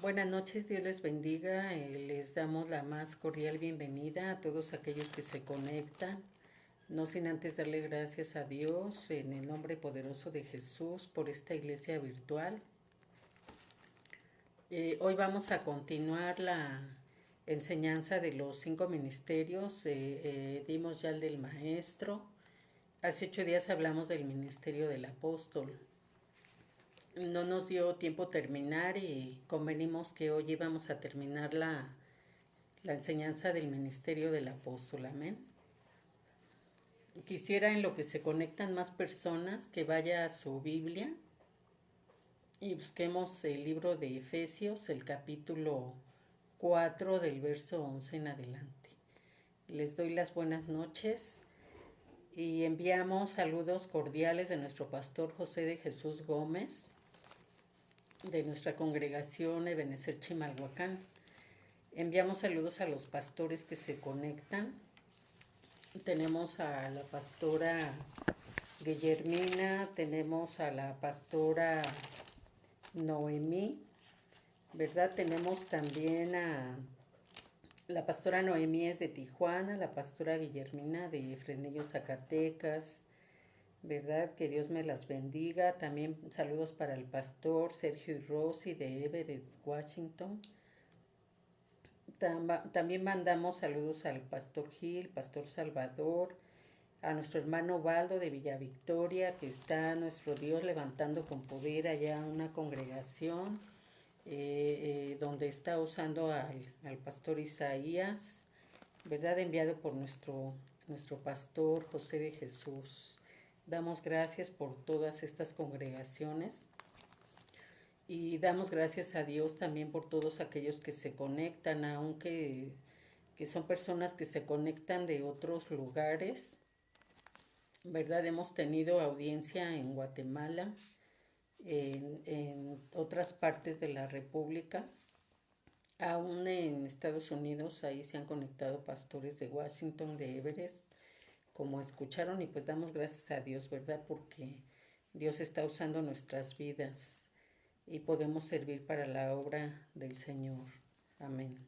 Buenas noches, Dios les bendiga. Les damos la más cordial bienvenida a todos aquellos que se conectan. No sin antes darle gracias a Dios en el nombre poderoso de Jesús por esta iglesia virtual. Hoy vamos a continuar la enseñanza de los 5 ministerios. Dimos ya el del maestro. Hace 8 días hablamos del ministerio del apóstol. No nos dio tiempo terminar y convenimos que hoy íbamos a terminar la enseñanza del ministerio del apóstol. Amén. Quisiera, en lo que se conectan más personas, que vaya a su Biblia y busquemos el libro de Efesios, el capítulo 4 del verso 11 en adelante. Les doy las buenas noches y enviamos saludos cordiales de nuestro pastor José de Jesús Gómez, de nuestra congregación Ebenezer Chimalhuacán. Enviamos saludos a los pastores que se conectan. Tenemos a la pastora Guillermina, tenemos a la pastora Noemí, ¿verdad? Tenemos también a la pastora Noemí es de Tijuana, la pastora Guillermina de Fresnillo, Zacatecas, ¿verdad? Que Dios me las bendiga. También saludos para el pastor Sergio y Rosy de Everett, Washington. También mandamos saludos al pastor Gil, pastor Salvador, a nuestro hermano Baldo de Villa Victoria, que está nuestro Dios levantando con poder allá una congregación donde está usando al pastor Isaías, ¿verdad? Enviado por nuestro pastor José de Jesús. Damos gracias por todas estas congregaciones y damos gracias a Dios también por todos aquellos que se conectan, aunque que son personas que se conectan de otros lugares, ¿verdad? Hemos tenido audiencia en Guatemala, en otras partes de la República, aún en Estados Unidos, ahí se han conectado pastores de Washington, de Everest, como escucharon, y pues damos gracias a Dios, ¿verdad? Porque Dios está usando nuestras vidas y podemos servir para la obra del Señor. Amén.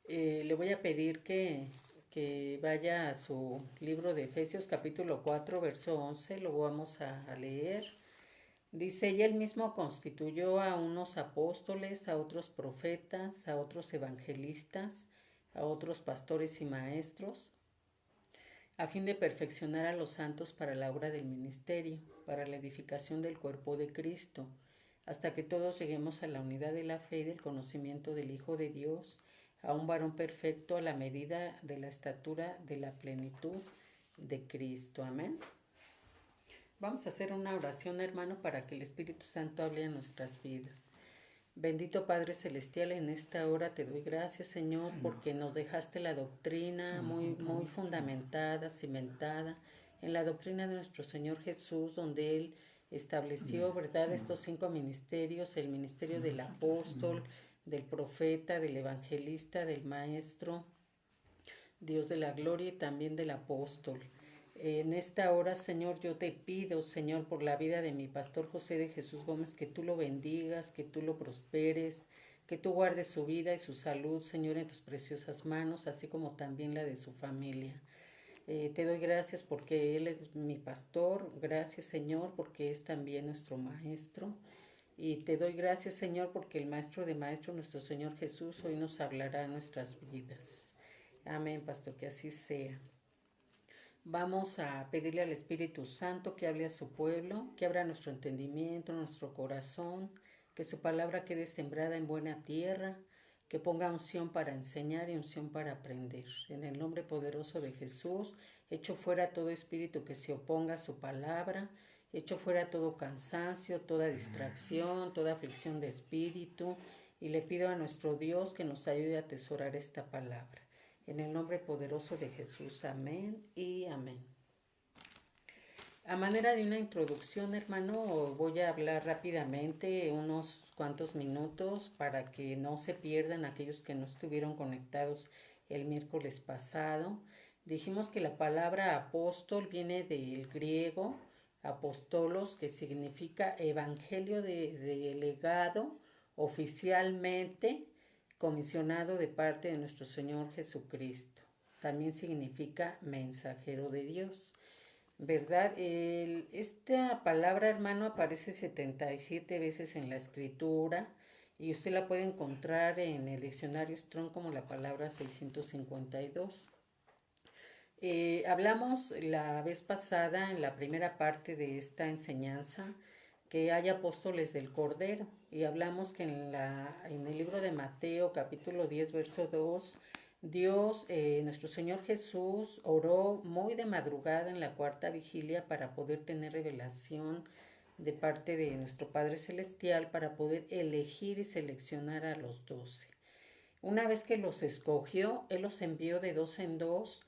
Le voy a pedir que vaya a su libro de Efesios capítulo 4, verso 11, lo vamos a leer. Dice, y él mismo constituyó a unos apóstoles, a otros profetas, a otros evangelistas, a otros pastores y maestros, a fin de perfeccionar a los santos para la obra del ministerio, para la edificación del cuerpo de Cristo, hasta que todos lleguemos a la unidad de la fe y del conocimiento del Hijo de Dios, a un varón perfecto a la medida de la estatura de la plenitud de Cristo. Amén. Vamos a hacer una oración, hermano, para que el Espíritu Santo hable a nuestras vidas. Bendito Padre Celestial, en esta hora te doy gracias, Señor, porque nos dejaste la doctrina muy fundamentada, cimentada, en la doctrina de nuestro Señor Jesús, donde Él estableció, ¿verdad?, estos 5 ministerios, el ministerio del apóstol, del profeta, del evangelista, del maestro, Dios de la gloria y también del apóstol. En esta hora, Señor, yo te pido, Señor, por la vida de mi pastor José de Jesús Gómez, que tú lo bendigas, que tú lo prosperes, que tú guardes su vida y su salud, Señor, en tus preciosas manos, así como también la de su familia. Te doy gracias porque Él es mi pastor, gracias, Señor, porque es también nuestro maestro. Y te doy gracias, Señor, porque el maestro de maestros, nuestro Señor Jesús, hoy nos hablará en nuestras vidas. Amén, pastor, que así sea. Vamos a pedirle al Espíritu Santo que hable a su pueblo, que abra nuestro entendimiento, nuestro corazón, que su palabra quede sembrada en buena tierra, que ponga unción para enseñar y unción para aprender. En el nombre poderoso de Jesús, echo fuera todo espíritu que se oponga a su palabra, echo fuera todo cansancio, toda distracción, toda aflicción de espíritu, y le pido a nuestro Dios que nos ayude a atesorar esta palabra. En el nombre poderoso de Jesús, amén y amén. A manera de una introducción, hermano, voy a hablar rápidamente unos cuantos minutos para que no se pierdan aquellos que no estuvieron conectados el miércoles pasado. Dijimos que la palabra apóstol viene del griego apostolos, que significa evangelio de legado oficialmente comisionado de parte de nuestro Señor Jesucristo. También significa mensajero de Dios. ¿Verdad? Esta palabra, hermano, aparece 77 veces en la escritura y usted la puede encontrar en el diccionario Strong como la palabra 652. Hablamos la vez pasada en la primera parte de esta enseñanza que hay apóstoles del Cordero y hablamos que en el libro de Mateo capítulo 10 verso 2 Dios, nuestro Señor Jesús, oró muy de madrugada en la cuarta vigilia para poder tener revelación de parte de nuestro Padre Celestial para poder elegir y seleccionar a los 12. Una vez que los escogió, Él los envió de dos en dos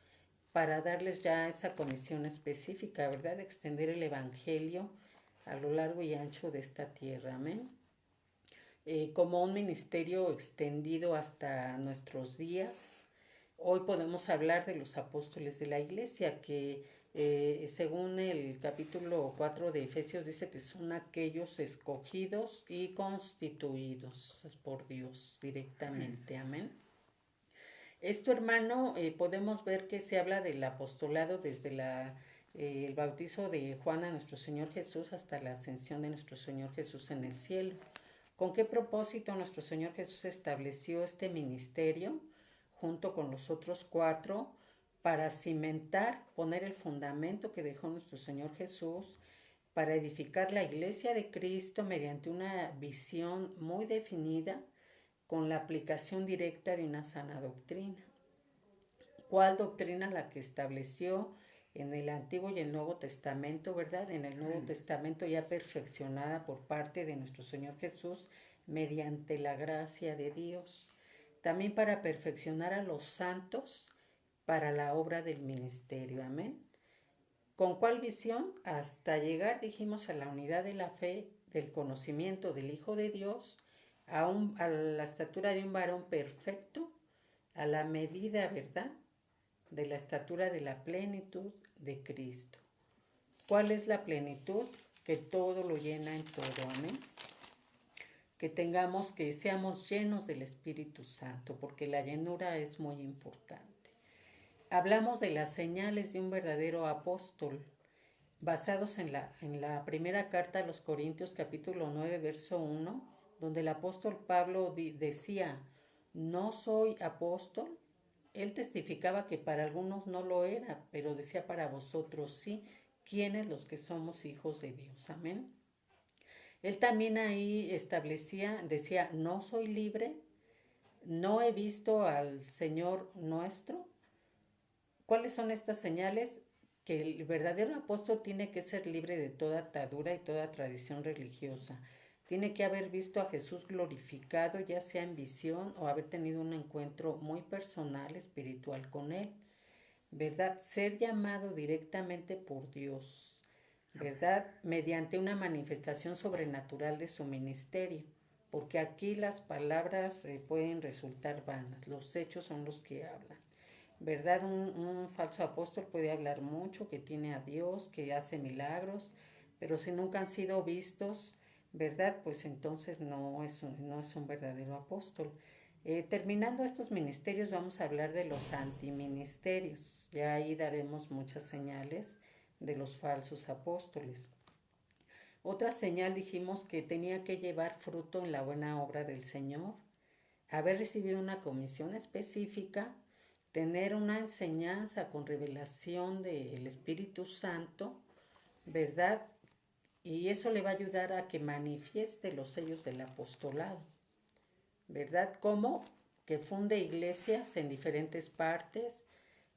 para darles ya esa comisión específica, ¿verdad? De extender el Evangelio a lo largo y ancho de esta tierra, amén. Como un ministerio extendido hasta nuestros días. Hoy podemos hablar de los apóstoles de la iglesia que según el capítulo 4 de Efesios dice que son aquellos escogidos y constituidos por Dios directamente, amén. Esto, hermano, podemos ver que se habla del apostolado desde el bautizo de Juan a nuestro Señor Jesús hasta la ascensión de nuestro Señor Jesús en el cielo. ¿Con qué propósito nuestro Señor Jesús estableció este ministerio junto con los otros 4 para cimentar, poner el fundamento que dejó nuestro Señor Jesús para edificar la iglesia de Cristo mediante una visión muy definida con la aplicación directa de una sana doctrina? ¿Cuál doctrina? La que estableció en el Antiguo y el Nuevo Testamento, ¿verdad? En el Nuevo Testamento ya perfeccionada por parte de nuestro Señor Jesús mediante la gracia de Dios. También para perfeccionar a los santos para la obra del ministerio. Amén. ¿Con cuál visión? Hasta llegar, dijimos, a la unidad de la fe, del conocimiento del Hijo de Dios, a la estatura de un varón perfecto, a la medida, ¿verdad?, de la estatura de la plenitud de Cristo. ¿Cuál es la plenitud? Que todo lo llena en todo, amén. Que seamos llenos del Espíritu Santo, porque la llenura es muy importante. Hablamos de las señales de un verdadero apóstol, basados en la primera carta a los Corintios, capítulo 9, verso 1, donde el apóstol Pablo decía, no soy apóstol. Él testificaba que para algunos no lo era, pero decía para vosotros sí, ¿quiénes? Los que somos hijos de Dios. Amén. Él también ahí decía, no soy libre, no he visto al Señor nuestro. ¿Cuáles son estas señales? Que el verdadero apóstol tiene que ser libre de toda atadura y toda tradición religiosa. Tiene que haber visto a Jesús glorificado, ya sea en visión o haber tenido un encuentro muy personal, espiritual con Él, ¿verdad? Ser llamado directamente por Dios, ¿verdad? Mediante una manifestación sobrenatural de su ministerio, porque aquí las palabras pueden resultar vanas, los hechos son los que hablan. ¿Verdad? Un falso apóstol puede hablar mucho, que tiene a Dios, que hace milagros, pero si nunca han sido vistos, ¿verdad? Pues entonces no es un verdadero apóstol. Terminando estos ministerios, vamos a hablar de los antiministerios. Ya ahí daremos muchas señales de los falsos apóstoles. Otra señal dijimos que tenía que llevar fruto en la buena obra del Señor, haber recibido una comisión específica, tener una enseñanza con revelación del Espíritu Santo, ¿verdad? Y eso le va a ayudar a que manifieste los sellos del apostolado, ¿verdad? ¿Cómo? Que funde iglesias en diferentes partes,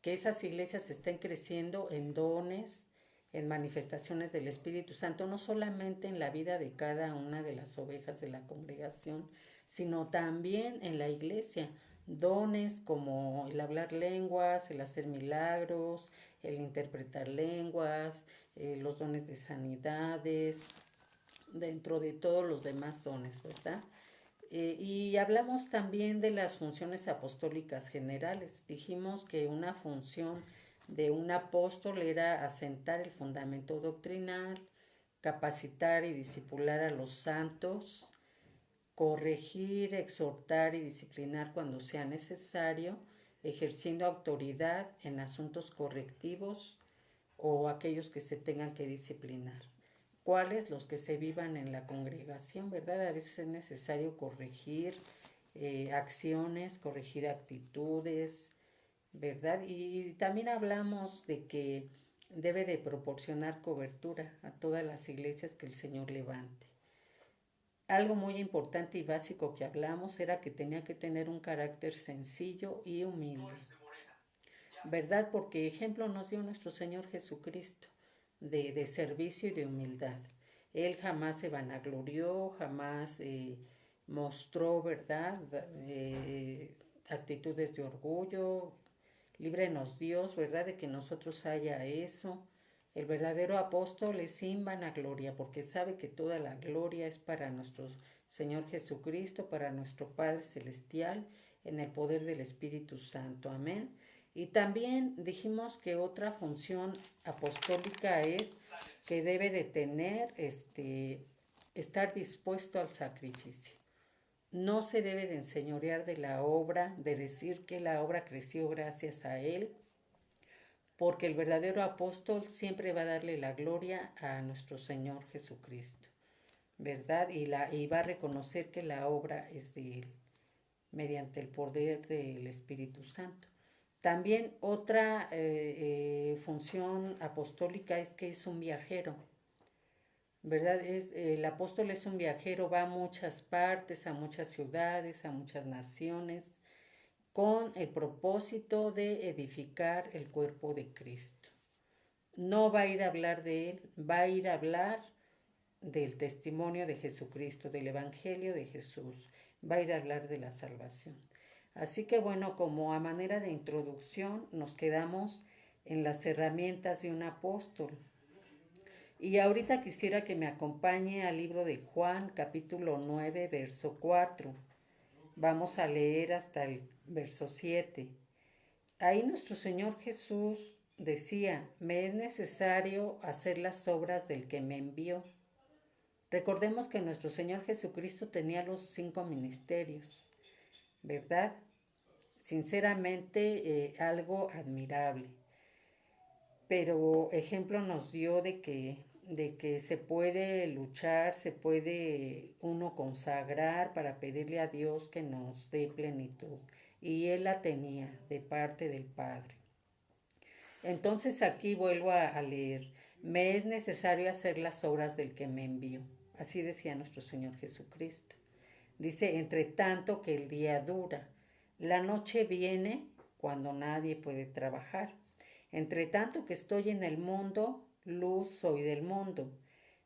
que esas iglesias estén creciendo en dones, en manifestaciones del Espíritu Santo, no solamente en la vida de cada una de las ovejas de la congregación, sino también en la iglesia. Dones como el hablar lenguas, el hacer milagros, el interpretar lenguas, los dones de sanidades, dentro de todos los demás dones, ¿verdad? Y hablamos también de las funciones apostólicas generales. Dijimos que una función de un apóstol era asentar el fundamento doctrinal, capacitar y discipular a los santos, corregir, exhortar y disciplinar cuando sea necesario, ejerciendo autoridad en asuntos correctivos o aquellos que se tengan que disciplinar. ¿Cuáles? Los que se vivan en la congregación, ¿verdad? A veces es necesario corregir acciones, corregir actitudes, ¿verdad? Y también hablamos de que debe de proporcionar cobertura a todas las iglesias que el Señor levante. Algo muy importante y básico que hablamos era que tenía que tener un carácter sencillo y humilde, ¿verdad? Porque ejemplo nos dio nuestro Señor Jesucristo de servicio y de humildad. Él jamás se vanaglorió, jamás mostró, ¿verdad? Actitudes de orgullo. Líbrenos Dios, ¿verdad? De que nosotros haya eso. El verdadero apóstol es sin vanagloria, porque sabe que toda la gloria es para nuestro Señor Jesucristo, para nuestro Padre Celestial, en el poder del Espíritu Santo. Amén. Y también dijimos que otra función apostólica es que debe de tener, estar dispuesto al sacrificio. No se debe de enseñorear de la obra, de decir que la obra creció gracias a él, porque el verdadero apóstol siempre va a darle la gloria a nuestro Señor Jesucristo, ¿verdad? Y va a reconocer que la obra es de él, mediante el poder del Espíritu Santo. También otra función apostólica es que es un viajero, ¿verdad? El apóstol es un viajero, va a muchas partes, a muchas ciudades, a muchas naciones, con el propósito de edificar el cuerpo de Cristo. No va a ir a hablar de él, va a ir a hablar del testimonio de Jesucristo, del Evangelio de Jesús, va a ir a hablar de la salvación. Así que bueno, como a manera de introducción, nos quedamos en las herramientas de un apóstol. Y ahorita quisiera que me acompañe al libro de Juan, capítulo 9, verso 4. Vamos a leer hasta el verso 7. Ahí nuestro Señor Jesús decía, me es necesario hacer las obras del que me envió. Recordemos que nuestro Señor Jesucristo tenía los 5 ministerios, ¿verdad? Sinceramente, algo admirable. Pero ejemplo nos dio de que se puede luchar, se puede uno consagrar para pedirle a Dios que nos dé plenitud. Y Él la tenía de parte del Padre. Entonces aquí vuelvo a leer, me es necesario hacer las obras del que me envió. Así decía nuestro Señor Jesucristo. Dice, entre tanto que el día dura, la noche viene cuando nadie puede trabajar. Entre tanto que estoy en el mundo, luz soy del mundo.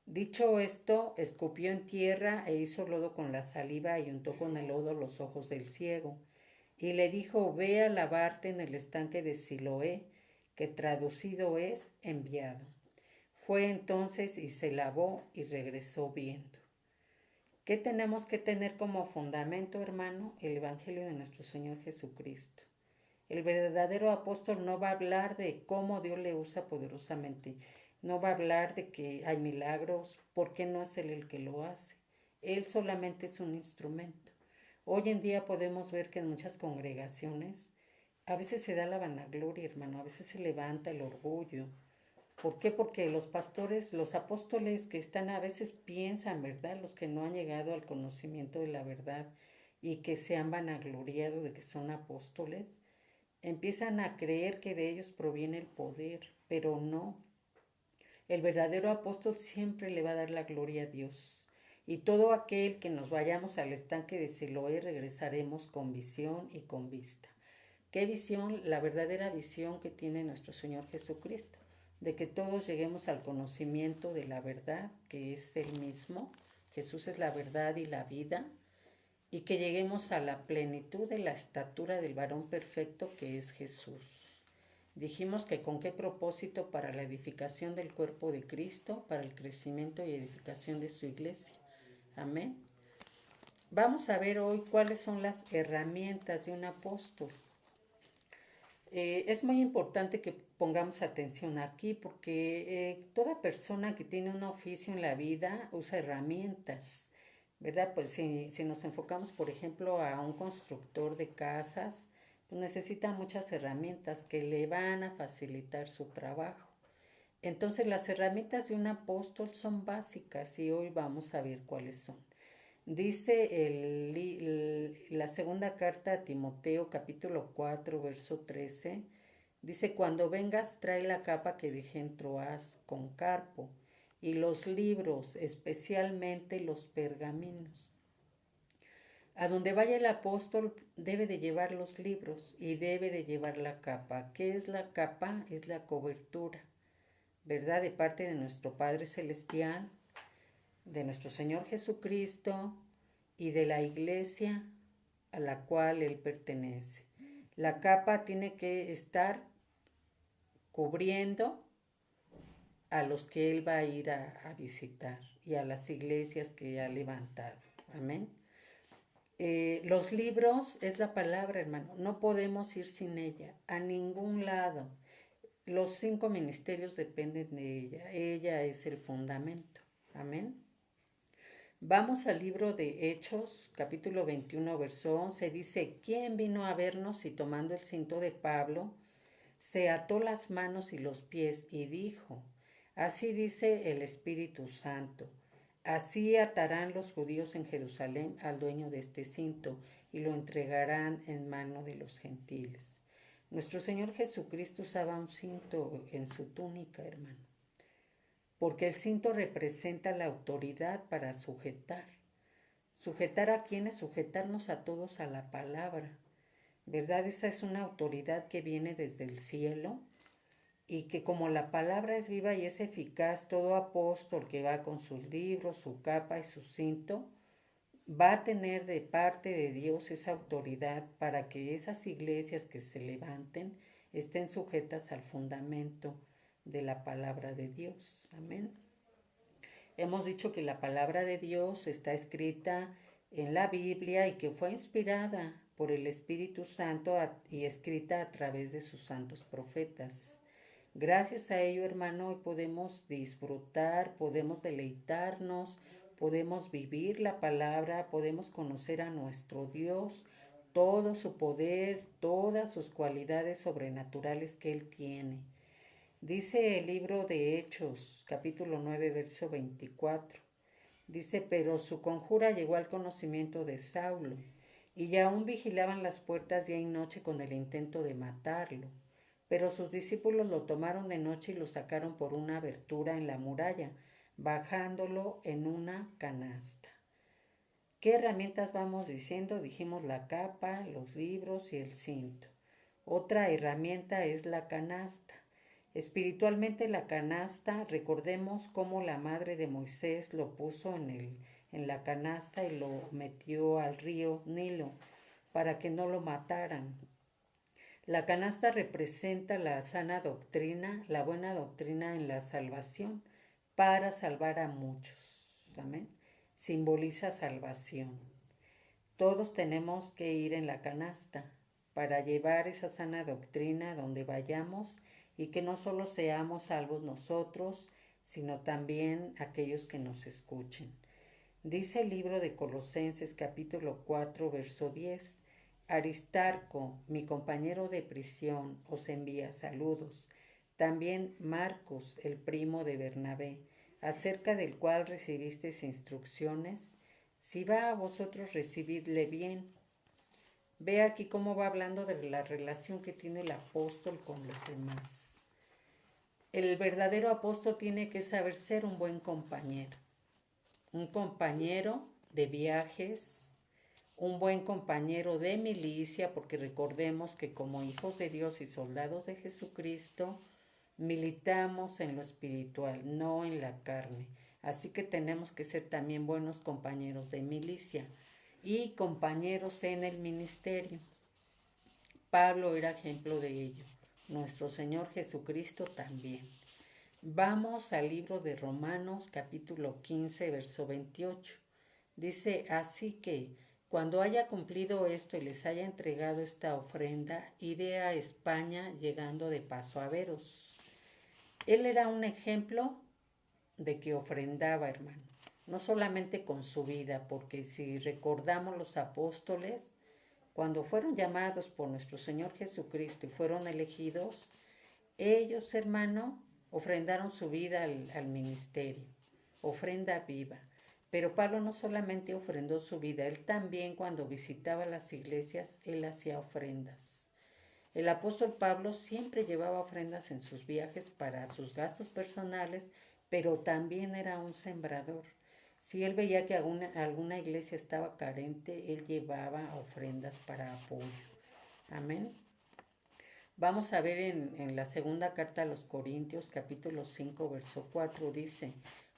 Dicho esto, escupió en tierra e hizo lodo con la saliva y untó con el lodo los ojos del ciego. Y le dijo, ve a lavarte en el estanque de Siloé, que traducido es enviado. Fue entonces y se lavó y regresó viendo. ¿Qué tenemos que tener como fundamento, hermano? El Evangelio de nuestro Señor Jesucristo. El verdadero apóstol no va a hablar de cómo Dios le usa poderosamente, no va a hablar de que hay milagros, porque no es Él el que lo hace. Él solamente es un instrumento. Hoy en día podemos ver que en muchas congregaciones a veces se da la vanagloria, hermano, a veces se levanta el orgullo. ¿Por qué? Porque los pastores, los apóstoles que están a veces piensan, ¿verdad? Los que no han llegado al conocimiento de la verdad y que se han vanagloriado de que son apóstoles, empiezan a creer que de ellos proviene el poder, pero no. El verdadero apóstol siempre le va a dar la gloria a Dios. Y todo aquel que nos vayamos al estanque de Siloé regresaremos con visión y con vista. ¿Qué visión? La verdadera visión que tiene nuestro Señor Jesucristo, de que todos lleguemos al conocimiento de la verdad, que es Él mismo. Jesús es la verdad y la vida, y que lleguemos a la plenitud de la estatura del varón perfecto que es Jesús. Dijimos que con qué propósito, para la edificación del cuerpo de Cristo, para el crecimiento y edificación de su iglesia. Amén. Vamos a ver hoy cuáles son las herramientas de un apóstol. Es muy importante que pongamos atención aquí porque toda persona que tiene un oficio en la vida usa herramientas. ¿verdad? Pues si nos enfocamos, por ejemplo, a un constructor de casas, pues necesita muchas herramientas que le van a facilitar su trabajo. Entonces las herramientas de un apóstol son básicas y hoy vamos a ver cuáles son. Dice la segunda carta a Timoteo capítulo 4 verso 13, dice, cuando vengas trae la capa que dejé en Troas con Carpo y los libros, especialmente los pergaminos. A donde vaya el apóstol debe de llevar los libros y debe de llevar la capa. ¿Qué es la capa? Es la cobertura, ¿verdad? De parte de nuestro Padre Celestial, de nuestro Señor Jesucristo y de la iglesia a la cual Él pertenece. La capa tiene que estar cubriendo a los que Él va a ir a visitar y a las iglesias que ha levantado. Amén. Los libros es la palabra, hermano. No podemos ir sin ella a ningún lado. Los 5 ministerios dependen de ella. Ella es el fundamento. Amén. Vamos al libro de Hechos, capítulo 21, verso 11. Dice, ¿quién vino a vernos? Y tomando el cinto de Pablo, se ató las manos y los pies y dijo, así dice el Espíritu Santo, así atarán los judíos en Jerusalén al dueño de este cinto y lo entregarán en mano de los gentiles. Nuestro Señor Jesucristo usaba un cinto en su túnica, hermano, porque el cinto representa la autoridad para sujetar. ¿Sujetar a quiénes? Sujetarnos a todos a la palabra, ¿verdad? Esa es una autoridad que viene desde el cielo y que como la palabra es viva y es eficaz, todo apóstol que va con sus libros, su capa y su cinto, va a tener de parte de Dios esa autoridad para que esas iglesias que se levanten estén sujetas al fundamento de la palabra de Dios. Amén. Hemos dicho que la palabra de Dios está escrita en la Biblia y que fue inspirada por el Espíritu Santo y escrita a través de sus santos profetas. Gracias a ello, hermano, hoy podemos disfrutar, podemos deleitarnos, podemos vivir la palabra, podemos conocer a nuestro Dios, todo su poder, todas sus cualidades sobrenaturales que Él tiene. Dice el libro de Hechos, capítulo 9, verso 24. Dice, pero su conjura llegó al conocimiento de Saulo, y aún vigilaban las puertas día y noche con el intento de matarlo. Pero sus discípulos lo tomaron de noche y lo sacaron por una abertura en la muralla, bajándolo en una canasta. ¿Qué herramientas vamos diciendo? Dijimos la capa, los libros y el cinto. Otra herramienta es la canasta. Espiritualmente la canasta, recordemos cómo la madre de Moisés lo puso en la canasta y lo metió al río Nilo para que no lo mataran. La canasta representa la sana doctrina, la buena doctrina en la salvación para salvar a muchos. Amén. Simboliza salvación. Todos tenemos que ir en la canasta para llevar esa sana doctrina donde vayamos y que no solo seamos salvos nosotros, sino también aquellos que nos escuchen. Dice el libro de Colosenses capítulo 4, verso 10, Aristarco, mi compañero de prisión, os envía saludos. También Marcos, el primo de Bernabé, acerca del cual recibisteis instrucciones. Si va a vosotros, recibidle bien. Ve aquí cómo va hablando de la relación que tiene el apóstol con los demás. El verdadero apóstol tiene que saber ser un buen compañero. Un compañero de viajes, un buen compañero de milicia, porque recordemos que como hijos de Dios y soldados de Jesucristo, militamos en lo espiritual, no en la carne. Así que tenemos que ser también buenos compañeros de milicia y compañeros en el ministerio. Pablo era ejemplo de ello. Nuestro Señor Jesucristo también. Vamos al libro de Romanos capítulo 15, verso 28. Dice, así que cuando haya cumplido esto y les haya entregado esta ofrenda, iré a España llegando de paso a veros. Él era un ejemplo de que ofrendaba, hermano. no solamente con su vida, porque si recordamos los apóstoles, cuando fueron llamados por nuestro Señor Jesucristo y fueron elegidos, ellos, hermano, ofrendaron su vida al ministerio, ofrenda viva. Pero Pablo no solamente ofrendó su vida, él también cuando visitaba las iglesias, él hacía ofrendas. El apóstol Pablo siempre llevaba ofrendas en sus viajes para sus gastos personales, pero también era un sembrador. Si él veía que alguna iglesia estaba carente, él llevaba ofrendas para apoyo. Amén. Vamos a ver en la segunda carta a los Corintios, capítulo 5, verso 4, dice,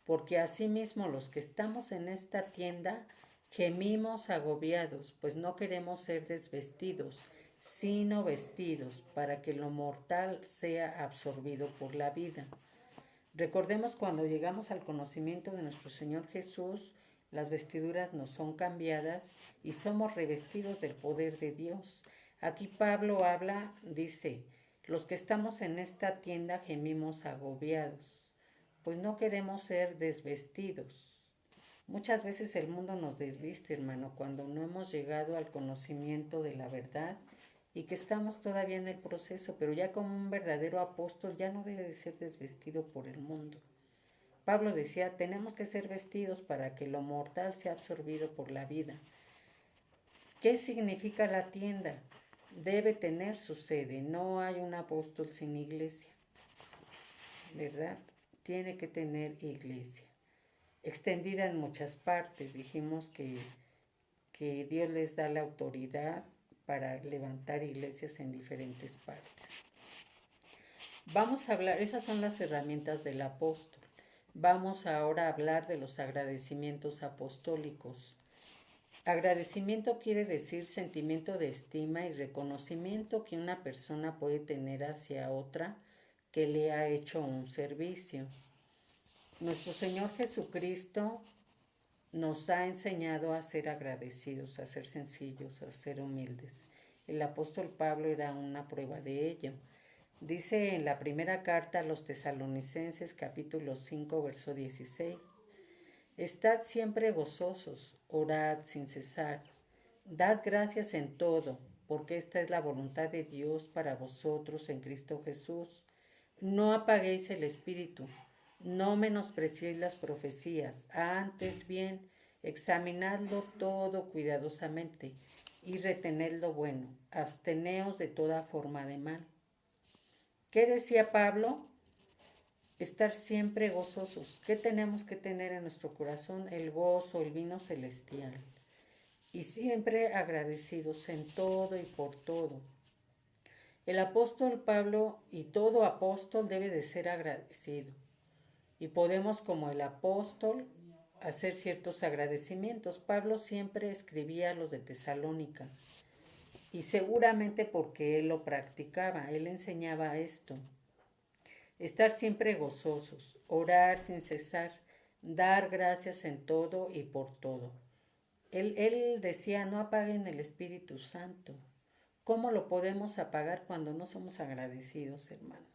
porque asimismo los que estamos en esta tienda gemimos agobiados, pues no queremos ser desvestidos, sino vestidos, para que lo mortal sea absorbido por la vida. Recordemos cuando llegamos al conocimiento de nuestro Señor Jesús, las vestiduras nos son cambiadas y somos revestidos del poder de Dios. Aquí Pablo habla, dice, los que estamos en esta tienda gemimos agobiados, pues no queremos ser desvestidos. Muchas veces el mundo nos desviste, hermano, cuando no hemos llegado al conocimiento de la verdad y que estamos todavía en el proceso, pero ya como un verdadero apóstol ya no debe de ser desvestido por el mundo. Pablo decía, tenemos que ser vestidos para que lo mortal sea absorbido por la vida. ¿Qué significa la tienda? Debe tener su sede, no hay un apóstol sin iglesia, ¿verdad? Tiene que tener iglesia. Extendida en muchas partes, dijimos que Dios les da la autoridad para levantar iglesias en diferentes partes. Vamos a hablar, esas son las herramientas del apóstol. Vamos ahora a hablar de los agradecimientos apostólicos. Agradecimiento quiere decir sentimiento de estima y reconocimiento que una persona puede tener hacia otra que le ha hecho un servicio. Nuestro Señor Jesucristo nos ha enseñado a ser agradecidos, a ser sencillos, a ser humildes. El apóstol Pablo era una prueba de ello. Dice en la primera carta a los Tesalonicenses, capítulo 5, verso 16, estad siempre gozosos, orad sin cesar, dad gracias en todo, porque esta es la voluntad de Dios para vosotros en Cristo Jesús. No apaguéis el espíritu, no menospreciéis las profecías, antes bien, examinadlo todo cuidadosamente y retened lo bueno, absteneos de toda forma de mal. ¿Qué decía Pablo? Estar siempre gozosos. ¿Qué tenemos que tener en nuestro corazón? El gozo, el vino celestial. Y siempre agradecidos en todo y por todo. El apóstol Pablo y todo apóstol debe de ser agradecido. Y podemos, como el apóstol, hacer ciertos agradecimientos. Pablo siempre escribía a los de Tesalónica. Y seguramente porque él lo practicaba, él enseñaba esto. Estar siempre gozosos, orar sin cesar, dar gracias en todo y por todo. Él decía, no apaguen el Espíritu Santo. ¿Cómo lo podemos apagar cuando no somos agradecidos, hermano?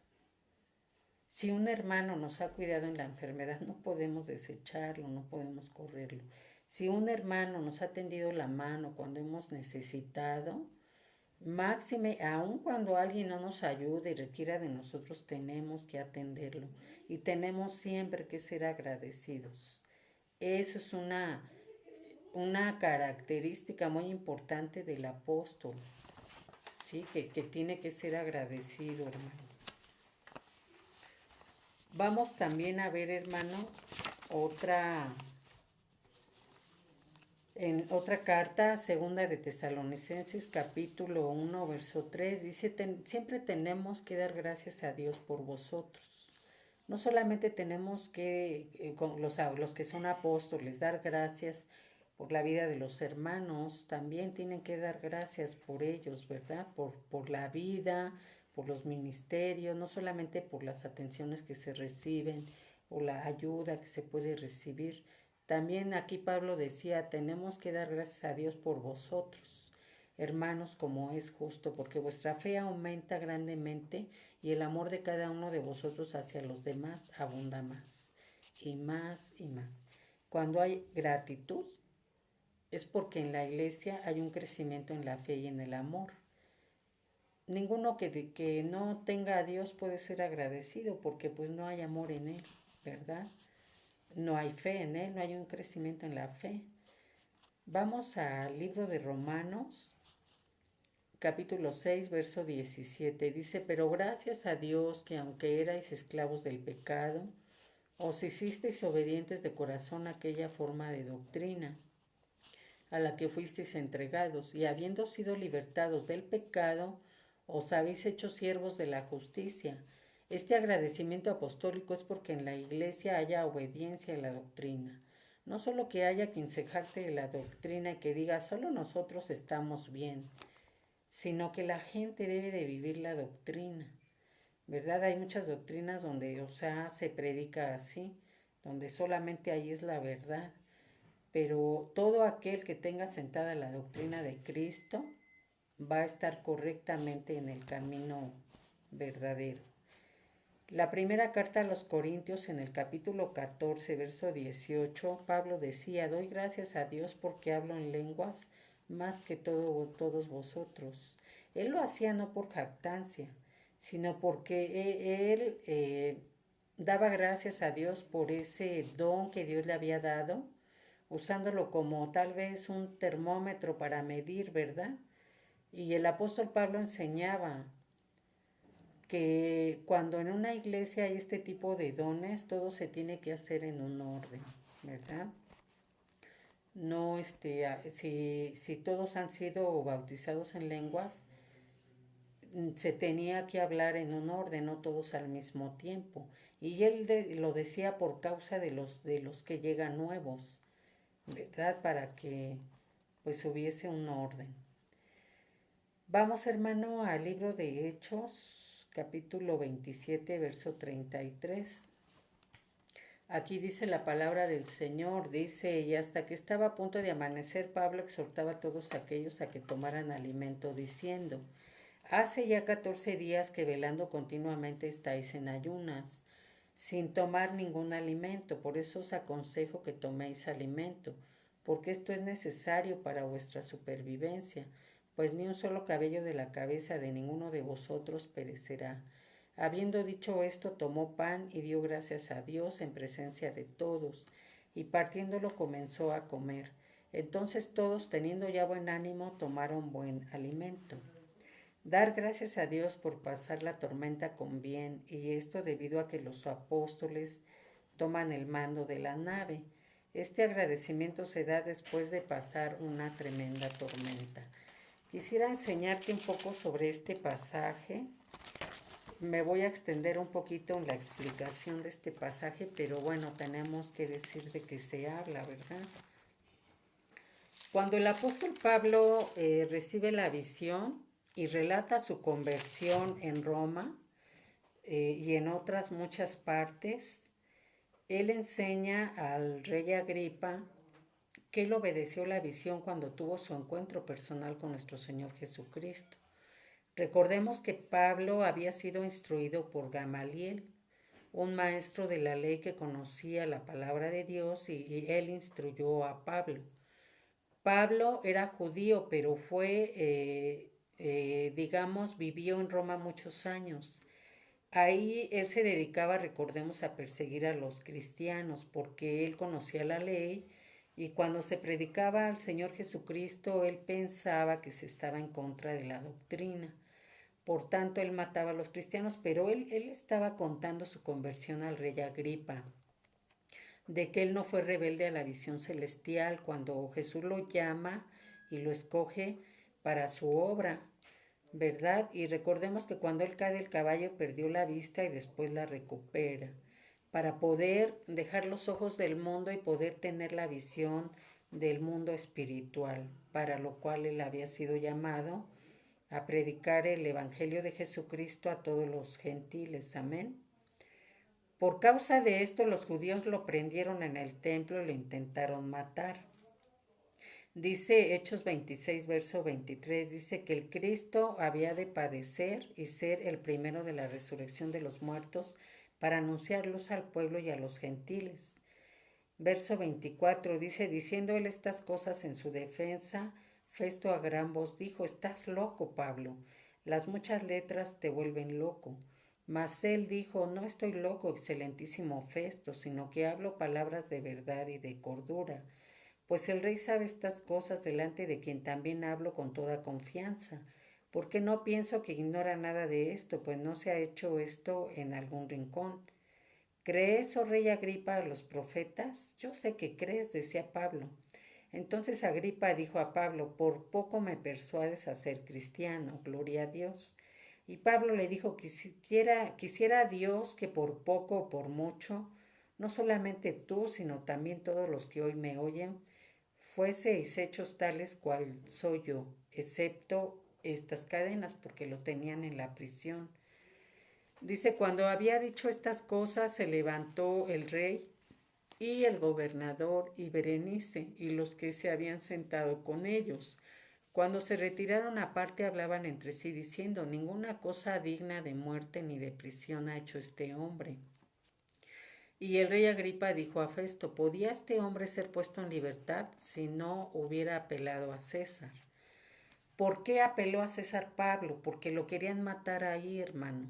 Si un hermano nos ha cuidado en la enfermedad, no podemos desecharlo, no podemos correrlo. Si un hermano nos ha tendido la mano cuando hemos necesitado, máxime, aun cuando alguien no nos ayude y requiera de nosotros, tenemos que atenderlo y tenemos siempre que ser agradecidos. Eso es una característica muy importante del apóstol, ¿sí? Que tiene que ser agradecido, hermano. Vamos también a ver, hermano, en otra carta, segunda de Tesalonicenses, capítulo 1, verso 3, dice, siempre tenemos que dar gracias a Dios por vosotros. No solamente tenemos que, con los que son apóstoles, dar gracias por la vida de los hermanos, también tienen que dar gracias por ellos, ¿verdad? Por la vida, por los ministerios, no solamente por las atenciones que se reciben o la ayuda que se puede recibir. También aquí Pablo decía, tenemos que dar gracias a Dios por vosotros, hermanos, como es justo, porque vuestra fe aumenta grandemente y el amor de cada uno de vosotros hacia los demás abunda más y más y más. cuando hay gratitud, es porque en la iglesia hay un crecimiento en la fe y en el amor. Ninguno que no tenga a Dios puede ser agradecido porque pues no hay amor en él, ¿verdad? No hay fe en él, no hay un crecimiento en la fe. Vamos al libro de Romanos, capítulo 6, verso 17. Dice, pero gracias a Dios que aunque erais esclavos del pecado, os hicisteis obedientes de corazón a aquella forma de doctrina a la que fuisteis entregados, y habiendo sido libertados del pecado, os habéis hecho siervos de la justicia. Este agradecimiento apostólico es porque en la iglesia haya obediencia a la doctrina. No solo que haya quien se jacte de la doctrina y que diga solo nosotros estamos bien, sino que la gente debe de vivir la doctrina. ¿Verdad? Hay muchas doctrinas donde, se predica así, donde solamente ahí es la verdad. Pero todo aquel que tenga sentada la doctrina de Cristo va a estar correctamente en el camino verdadero. La primera carta a los Corintios en el capítulo 14, verso 18, Pablo decía, doy gracias a Dios porque hablo en lenguas más que todos vosotros. Él lo hacía no por jactancia, sino porque él daba gracias a Dios por ese don que Dios le había dado, usándolo como tal vez un termómetro para medir, ¿verdad? Y el apóstol Pablo enseñaba que cuando en una iglesia hay este tipo de dones, todo se tiene que hacer en un orden, ¿verdad? No, si todos han sido bautizados en lenguas, se tenía que hablar en un orden, no todos al mismo tiempo. Y él lo decía por causa de los que llegan nuevos, ¿verdad? Para que pues hubiese un orden. Vamos, hermano, al libro de Hechos, capítulo 27, verso 33. Aquí dice la palabra del Señor, dice, y hasta que estaba a punto de amanecer, Pablo exhortaba a todos aquellos a que tomaran alimento, diciendo, hace ya 14 días que velando continuamente estáis en ayunas, sin tomar ningún alimento, por eso os aconsejo que toméis alimento, porque esto es necesario para vuestra supervivencia, pues ni un solo cabello de la cabeza de ninguno de vosotros perecerá. Habiendo dicho esto, tomó pan y dio gracias a Dios en presencia de todos, y partiéndolo comenzó a comer. Entonces todos, teniendo ya buen ánimo, tomaron buen alimento. Dar gracias a Dios por pasar la tormenta con bien, y esto debido a que los apóstoles toman el mando de la nave. Este agradecimiento se da después de pasar una tremenda tormenta. Quisiera enseñarte un poco sobre este pasaje. Me voy a extender un poquito en la explicación de este pasaje, pero bueno, tenemos que decir de qué se habla, ¿verdad? Cuando el apóstol Pablo recibe la visión y relata su conversión en Roma y en otras muchas partes, él enseña al rey Agripa que él obedeció la visión cuando tuvo su encuentro personal con nuestro Señor Jesucristo. Recordemos que Pablo había sido instruido por Gamaliel, un maestro de la ley que conocía la palabra de Dios, y él instruyó a Pablo. Pablo era judío, pero vivió en Roma muchos años. Ahí él se dedicaba, recordemos, a perseguir a los cristianos porque él conocía la ley, y cuando se predicaba al Señor Jesucristo, él pensaba que se estaba en contra de la doctrina. Por tanto, él mataba a los cristianos, pero él estaba contando su conversión al rey Agripa, de que él no fue rebelde a la visión celestial cuando Jesús lo llama y lo escoge para su obra, ¿verdad? Y recordemos que cuando él cae del caballo perdió la vista y después la recupera, para poder dejar los ojos del mundo y poder tener la visión del mundo espiritual, para lo cual él había sido llamado a predicar el Evangelio de Jesucristo a todos los gentiles. Amén. Por causa de esto, los judíos lo prendieron en el templo y lo intentaron matar. Dice Hechos 26, verso 23, dice que el Cristo había de padecer y ser el primero de la resurrección de los muertos para anunciar luz al pueblo y a los gentiles. Verso 24 dice, diciendo él estas cosas en su defensa, Festo a gran voz dijo, estás loco, Pablo, las muchas letras te vuelven loco. Mas él dijo, no estoy loco, excelentísimo Festo, sino que hablo palabras de verdad y de cordura. Pues el rey sabe estas cosas delante de quien también hablo con toda confianza. Porque no pienso que ignora nada de esto, pues no se ha hecho esto en algún rincón. ¿Crees, oh rey Agripa, a los profetas? Yo sé que crees, decía Pablo. Entonces Agripa dijo a Pablo, por poco me persuades a ser cristiano, gloria a Dios. Y Pablo le dijo que quisiera Dios que por poco o por mucho, no solamente tú, sino también todos los que hoy me oyen, fueseis hechos tales cual soy yo, excepto estas cadenas, porque lo tenían en la prisión. Dice, cuando había dicho estas cosas, se levantó el rey y el gobernador y Berenice y los que se habían sentado con ellos. Cuando se retiraron aparte hablaban entre sí diciendo, ninguna cosa digna de muerte ni de prisión ha hecho este hombre. Y el rey Agripa dijo a Festo, ¿podía este hombre ser puesto en libertad si no hubiera apelado a César? ¿Por qué apeló a César Pablo? Porque lo querían matar ahí, hermano.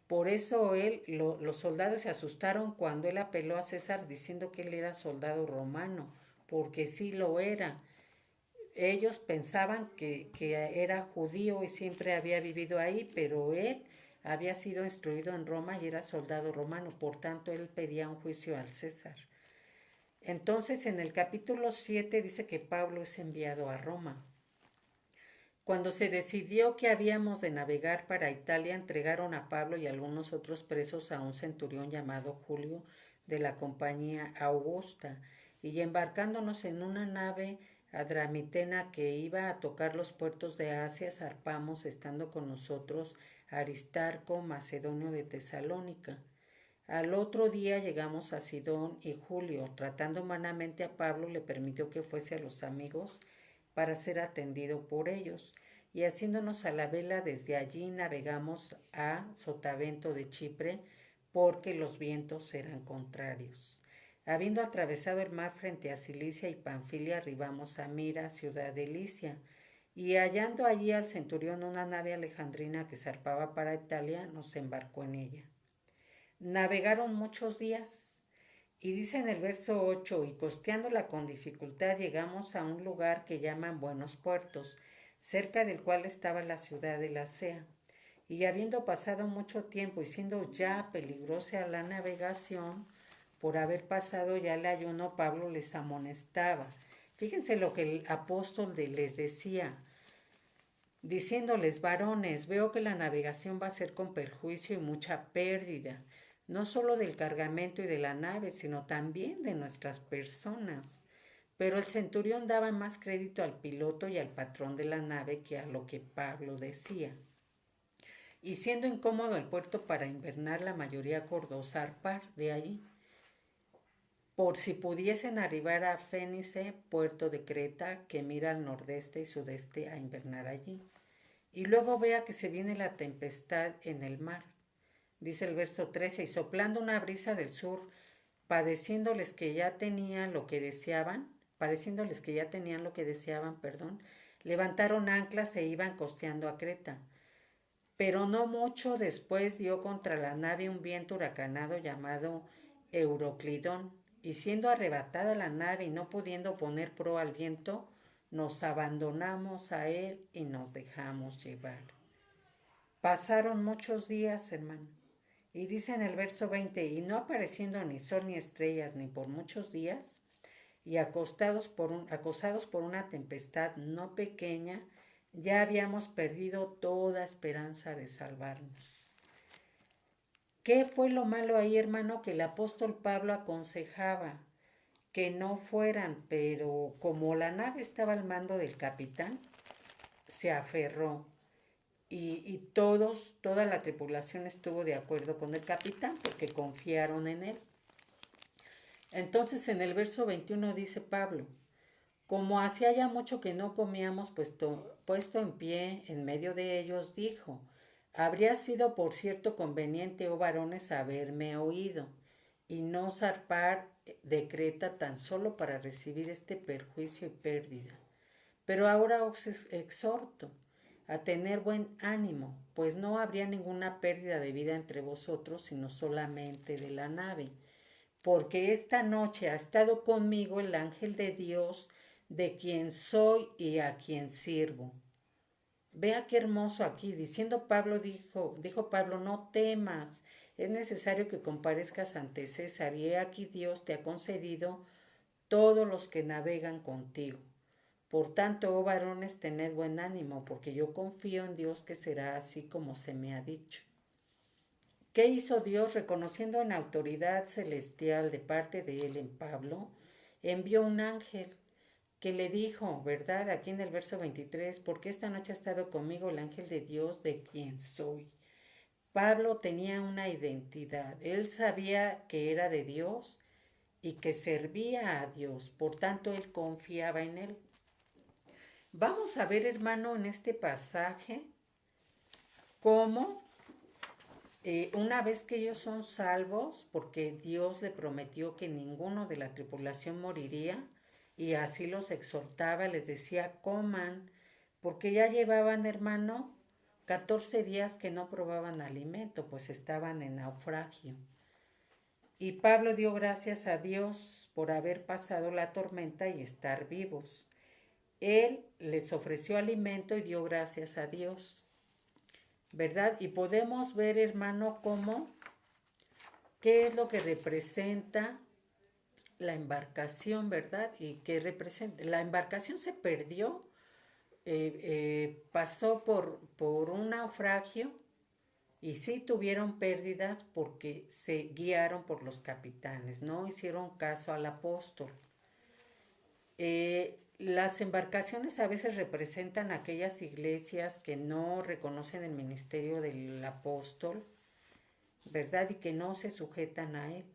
Por eso los soldados se asustaron cuando él apeló a César diciendo que él era soldado romano, porque sí lo era. Ellos pensaban que era judío y siempre había vivido ahí, pero él había sido instruido en Roma y era soldado romano, por tanto él pedía un juicio al César. Entonces en el capítulo 7 dice que Pablo es enviado a Roma. Cuando se decidió que habíamos de navegar para Italia, entregaron a Pablo y algunos otros presos a un centurión llamado Julio de la compañía Augusta, y embarcándonos en una nave adramitena que iba a tocar los puertos de Asia, zarpamos, estando con nosotros Aristarco, macedonio de Tesalónica. Al otro día llegamos a Sidón y Julio, tratando humanamente a Pablo, le permitió que fuese a los amigos para ser atendido por ellos. Y haciéndonos a la vela desde allí navegamos a Sotavento de Chipre, porque los vientos eran contrarios. Habiendo atravesado el mar frente a Cilicia y Panfilia, arribamos a Mira, ciudad de Licia, y hallando allí al centurión una nave alejandrina que zarpaba para Italia, nos embarcó en ella. Navegaron muchos días, y dice en el verso 8, y costeándola con dificultad llegamos a un lugar que llaman Buenos Puertos, cerca del cual estaba la ciudad de la Sea. Y habiendo pasado mucho tiempo y siendo ya peligrosa la navegación, por haber pasado ya el ayuno, Pablo les amonestaba. Fíjense lo que el apóstol les decía, diciéndoles, varones, veo que la navegación va a ser con perjuicio y mucha pérdida, no solo del cargamento y de la nave, sino también de nuestras personas. Pero el centurión daba más crédito al piloto y al patrón de la nave que a lo que Pablo decía. Y siendo incómodo el puerto para invernar, la mayoría acordó zarpar de allí, por si pudiesen arribar a Fénice, puerto de Creta, que mira al nordeste y sudeste, a invernar allí. Y luego vea que se viene la tempestad en el mar. Dice el verso 13, y soplando una brisa del sur, padeciéndoles que ya tenían lo que deseaban, levantaron anclas e iban costeando a Creta. Pero no mucho después dio contra la nave un viento huracanado llamado Euroclidón, y siendo arrebatada la nave y no pudiendo poner proa al viento, nos abandonamos a él y nos dejamos llevar. Pasaron muchos días, hermano. Y dice en el verso 20, y no apareciendo ni sol ni estrellas ni por muchos días, y acosados por una tempestad no pequeña, ya habíamos perdido toda esperanza de salvarnos. ¿Qué fue lo malo ahí, hermano? Que el apóstol Pablo aconsejaba que no fueran, pero como la nave estaba al mando del capitán, se aferró y toda la tripulación estuvo de acuerdo con el capitán porque confiaron en él. Entonces en el verso 21 dice Pablo, como hacía ya mucho que no comíamos, puesto en pie en medio de ellos, dijo, habría sido por cierto conveniente, oh varones, haberme oído, y no zarpar decreta tan solo para recibir este perjuicio y pérdida. Pero ahora os exhorto a tener buen ánimo, pues no habría ninguna pérdida de vida entre vosotros, sino solamente de la nave. Porque esta noche ha estado conmigo el ángel de Dios, de quien soy y a quien sirvo. Vea qué hermoso aquí. Diciendo Pablo, dijo Pablo, no temas, es necesario que comparezcas ante César, y he aquí Dios te ha concedido todos los que navegan contigo. Por tanto, oh varones, tened buen ánimo, porque yo confío en Dios que será así como se me ha dicho. ¿Qué hizo Dios? Reconociendo en autoridad celestial de parte de él en Pablo, envió un ángel que le dijo, ¿verdad? Aquí en el verso 23, porque esta noche ha estado conmigo el ángel de Dios de quien soy. Pablo tenía una identidad, él sabía que era de Dios y que servía a Dios, por tanto él confiaba en él. Vamos a ver, hermano, en este pasaje cómo una vez que ellos son salvos, porque Dios le prometió que ninguno de la tripulación moriría, y así los exhortaba, les decía, coman, porque ya llevaban, hermano, 14 días que no probaban alimento, pues estaban en naufragio. Y Pablo dio gracias a Dios por haber pasado la tormenta y estar vivos. Él les ofreció alimento y dio gracias a Dios, ¿verdad? Y podemos ver, hermano, qué es lo que representa la embarcación, ¿verdad? Y qué representa. La embarcación se perdió, pasó por un naufragio y sí tuvieron pérdidas porque se guiaron por los capitanes, no hicieron caso al apóstol. Las embarcaciones a veces representan aquellas iglesias que no reconocen el ministerio del apóstol, ¿verdad? Y que no se sujetan a él.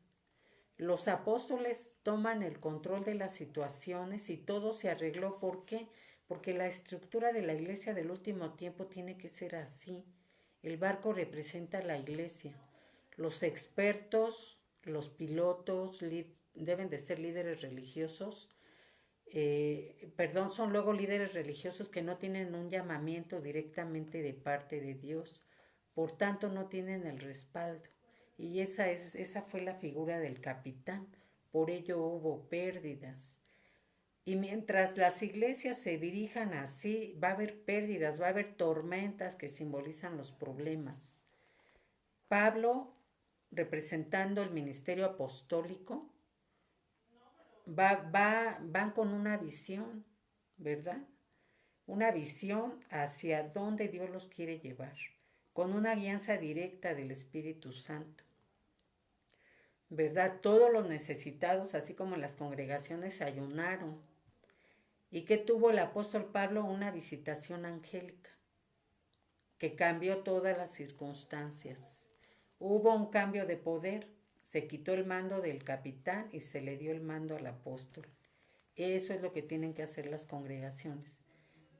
Los apóstoles toman el control de las situaciones y todo se arregló. ¿Por qué? Porque la estructura de la iglesia del último tiempo tiene que ser así. El barco representa la iglesia. Los expertos, los pilotos deben de ser líderes religiosos. Son luego líderes religiosos que no tienen un llamamiento directamente de parte de Dios. Por tanto, no tienen el respaldo. Y esa fue la figura del capitán. Por ello hubo pérdidas. Y mientras las iglesias se dirijan así, va a haber pérdidas, va a haber tormentas que simbolizan los problemas. Pablo, representando el ministerio apostólico, van con una visión, ¿verdad? Una visión hacia dónde Dios los quiere llevar, con una guianza directa del Espíritu Santo. ¿Verdad? Todos los necesitados, así como las congregaciones, ayunaron. ¿Y que tuvo el apóstol Pablo? Una visitación angélica que cambió todas las circunstancias. Hubo un cambio de poder, se quitó el mando del capitán y se le dio el mando al apóstol. Eso es lo que tienen que hacer las congregaciones.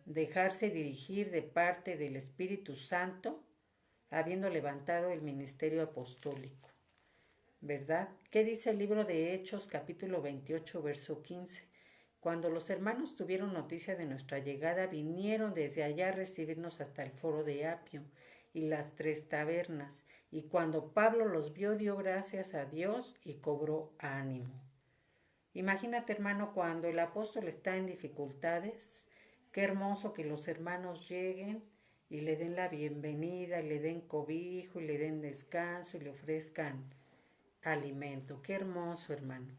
Dejarse dirigir de parte del Espíritu Santo, habiendo levantado el ministerio apostólico. ¿Verdad? ¿Qué dice el libro de Hechos, capítulo 28, verso 15? Cuando los hermanos tuvieron noticia de nuestra llegada, vinieron desde allá a recibirnos hasta el foro de Apio y las 3 tabernas, y cuando Pablo los vio, dio gracias a Dios y cobró ánimo. Imagínate, hermano, cuando el apóstol está en dificultades, qué hermoso que los hermanos lleguen y le den la bienvenida, y le den cobijo, y le den descanso, y le ofrezcan alimento. Qué hermoso, hermano.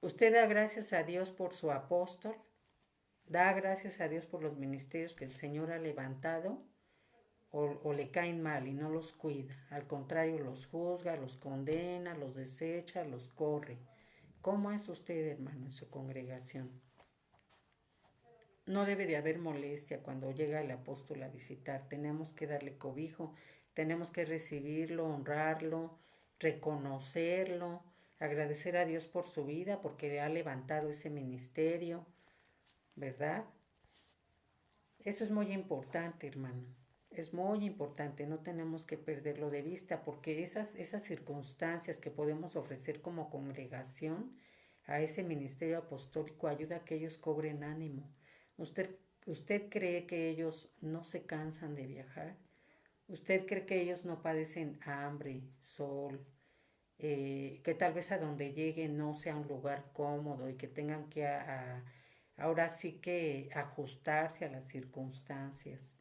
Usted da gracias a Dios por su apóstol, da gracias a Dios por los ministerios que el Señor ha levantado, o le caen mal y no los cuida. Al contrario, los juzga, los condena, los desecha, los corre. ¿Cómo es usted, hermano, en su congregación? No debe de haber molestia cuando llega el apóstol a visitar. Tenemos que darle cobijo, tenemos que recibirlo, honrarlo, reconocerlo, agradecer a Dios por su vida, porque le ha levantado ese ministerio, ¿verdad? Eso es muy importante, hermano. Es muy importante, no tenemos que perderlo de vista porque esas circunstancias que podemos ofrecer como congregación a ese ministerio apostólico ayuda a que ellos cobren ánimo. ¿Usted, usted cree que ellos no se cansan de viajar? ¿Usted cree que ellos no padecen hambre, sol, que tal vez a donde lleguen no sea un lugar cómodo y que tengan que ahora sí que ajustarse a las circunstancias?